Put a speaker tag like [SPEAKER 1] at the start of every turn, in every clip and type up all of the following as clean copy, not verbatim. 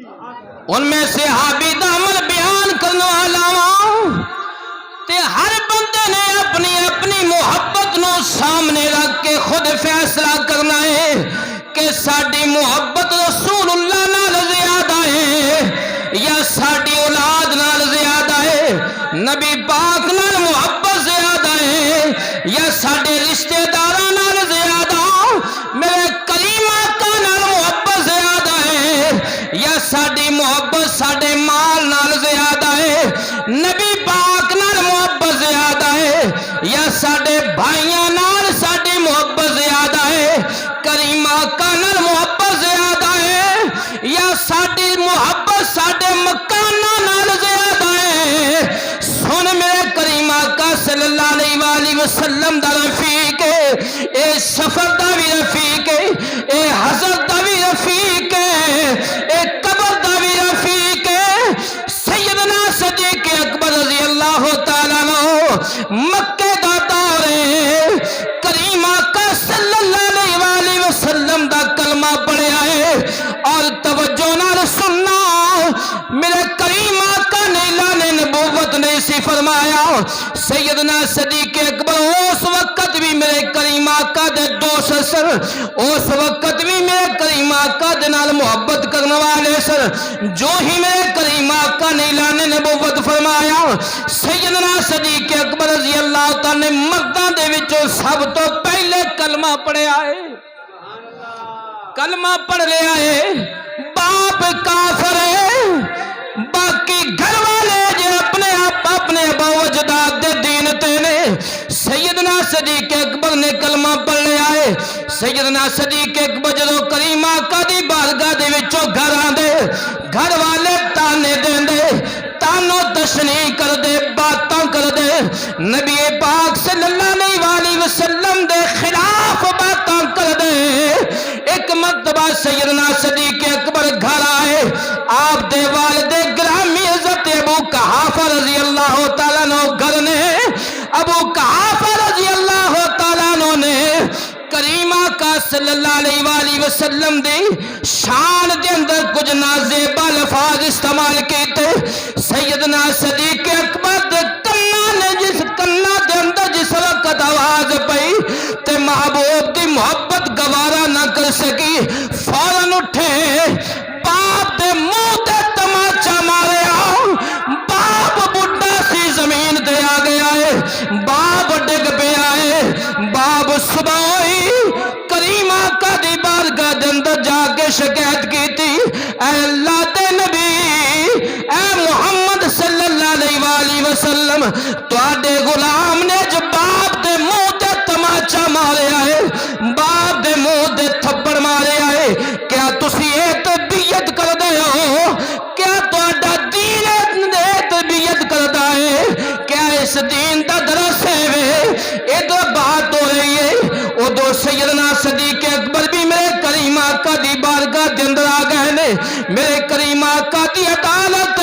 [SPEAKER 1] ان میں صحابی دا عمل بیان کرنے والا تے ہر بندے نے اپنی اپنی محبت نو سامنے رکھ کے خود فیصلہ کرنا ہے کہ ساڈی محبت رسول اللہ نال زیادہ ہے یا ساڈی اولاد نال زیادہ ہے، نبی پاک نال محبت زیادہ ہے یا ساڈے رشتہ داراں نال زیادہ، میرے کریم آقا نال محبت زیادہ ہے یا ساڈی محبت ساڈے مال نال زیادہ ہے، نبی پاک نال محبت زیادہ ہے یا ساڈے بھائیاں نال ساڈی محبت زیادہ ہے، کریم آقا نال محبت زیادہ ہے یا ساڈی محبت ساڈے مکاناں نال زیادہ ہے۔ سن میرے کریم آقا صلی اللہ علیہ وآلہ وسلم دا رفیق ہے، اے سفر دا بھی رفیق ہے، اے حضر دا بھی رفیق ہے، اے قبر دا بھی رفیق ہے، سیدنا صدیق اکبر رضی اللہ تعالیٰ عنہ مکے دا دور ہے، کریم آقا صلی اللہ علیہ وآلہ وسلم دا کلمہ پڑھیا ہے اور توجہ نال سننا، میرے کریم آقا نے اعلان نبوت نے اسی فرمایا، سیدنا صدیق اکبر اس وقت بھی میرے کریم آقا دے دوست سن، اس وقت بھی میرے کریم آقا دے نال محبت کرنے والے سن، جو ہی میرے کریم آقا نے اعلان نبوت فرمایا، سیدنا صدیق اکبر رضی اللہ تعالیٰ نے مرداں دے وچوں سب تو پہلے کلمہ پڑھیا ہے، کلمہ پڑھ لیا ہے، باپ کافر ہے، باقی گھر والے جو اپنے آپ اپنے ابا و اجداد دے دین تے نے، سیدنا صدیق اکبر نے کلمہ پڑھ لیا ہے۔ سیدنا صدیق اکبر جدو کریم آقا دی بارگاہ دے وچوں گھر آندے، گھر والے تانے دیندے، تانو تشنیع کر دے، باتاں کر دے، نبی پاک صلی اللہ علیہ وآلہ وسلم دے خلاف باتاں کر دے۔ ایک مرتبہ سیدنا صدیق اکبر گھر آئے، آپ دے والد گرامی حضرت ابو قحافہ رضی اللہ تعالیٰ عنہ گھر نے، ابو قحافہ رضی اللہ تعالیٰ عنہ نے کریم آقا صلی اللہ علیہ وآلہ وسلم دی شان دے اندر کچھ نازیبہ لفاظ استعمال کیتے، سیدنا صدیق اکبر دے کنا دے اندر جس وقت آواز پئی تے محبوب دی محبت گوارا نہ کر سکی، فوراً اٹھے، باپ دے منہ تے تماچا ماریا، باپ بڈھا سی زمین تے آ گیا ہے، باپ ڈگ پہ آئے، باپ صبح ہوئی کریم آقا دی بارگاہ دے اندر جا کے شکایت کی تھی، اے اللہ دے نبی، اے محمد صلی اللہ علیہ وآلہ وسلم، تواڈے غلام نے جو باپ دے منہ تے تماچا ماریا ہے، باپ دے منہ تے تھپڑ ماریا ہے، کیا تسی ایک تربیت کر دے ہو؟ کیا تواڈا دین تربیت کردا ہے؟ کیا اس دین دا درس ہے وے؟ ادھر بات ہو رہی ہے، ادھر سیدنا صدیق اکبر بھی میرے کریم آقا دی بارگاہ دے اندر آ گئے نے، میرے کریم آقا دی عدالت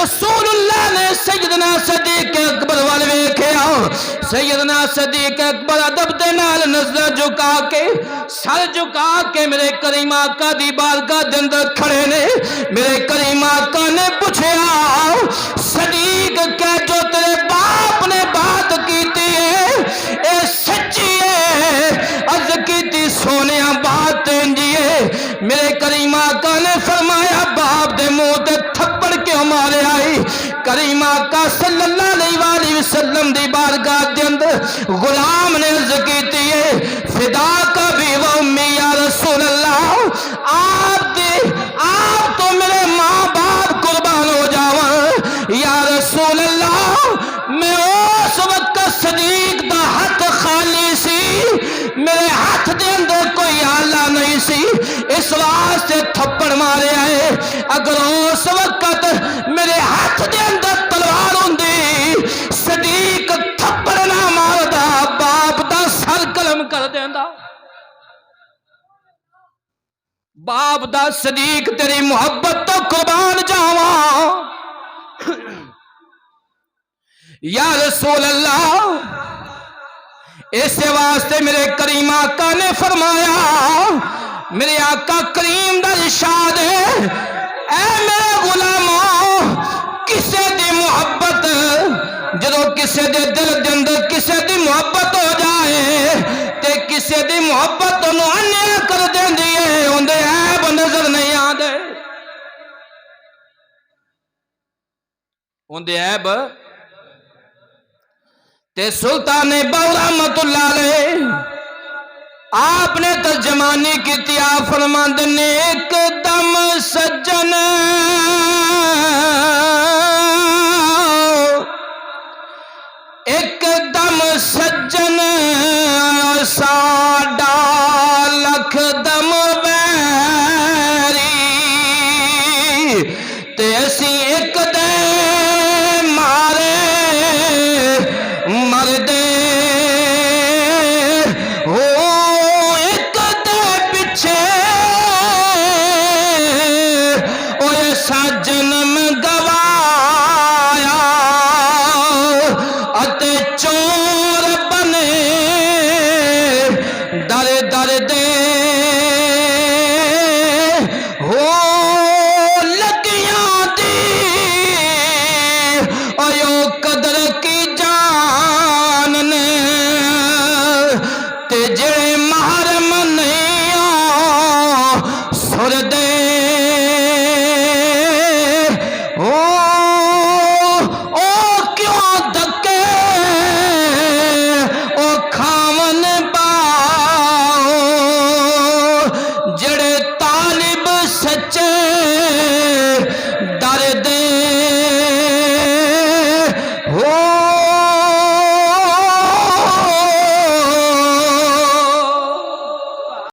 [SPEAKER 1] رسول اللہ نے سیدنا صدیق اکبر والے ویکھیا، سیدنا صدیق اکبر ادب دے نال نظر جھکا کے، سر جھکا کے میرے کریم آقا دی بارگاہ دے اندر کھڑے نے، میرے کریم آقا نے پوچھیا، صدیق کہ جو تیرے باپ نے بات کیتی ہے اے سچی ہے؟ عرض کیتی سونیا بات انجی ہے۔ میرے کریم آقا نے فرمایا باپ دے منہ تے تھپڑ کیوں مارے آئی؟ کریم آقا صلی اللہ علیہ وآلہ وسلم دی بارگاہ دے اندر غلام نے عرض کیتی ہے، فدا کا بھی و امی یا رسول اللہ، آپ تو میرے ماں باپ قربان ہو جاواں یا رسول اللہ، میں اس وقت صدیق دا ہاتھ خالی سی، میرے ہاتھ دے اندر کوئی آلہ نہیں سی، اس واسطے تھپڑ مارے آئے، اگر اس وقت میرے ہاتھ دے اندر تلوار ہوندی، صدیق تھپڑ نہ ماردا، باپ دا سر قلم کر دیندا۔ باپ دا صدیق تیری محبت تو قربان جاواں یا رسول اللہ، اس واسطے میرے کریم آقا نے فرمایا، میرے آقا کریم دا ارشاد ہے، کسے دے دل دے اندر کسے دی محبت ہو جائے تے کسے دی محبت انہوں انیا کر دیں دیئے اندے عیب نظر نہیں آدھے اندے عیب تے سلطان باو رحمت اللہ علیہ آپ نے ترجمانی کی تیا فرماند نے ایک دم سجن ایک دم سجن ساڈا لکھ دم ویری تے اسی ایک دے مارے مردے جنم گوایا اتے چور بنے در در دے ہو لگیاں دی ایو قدر کی جان نے تے جڑے محرم نہیں سر دے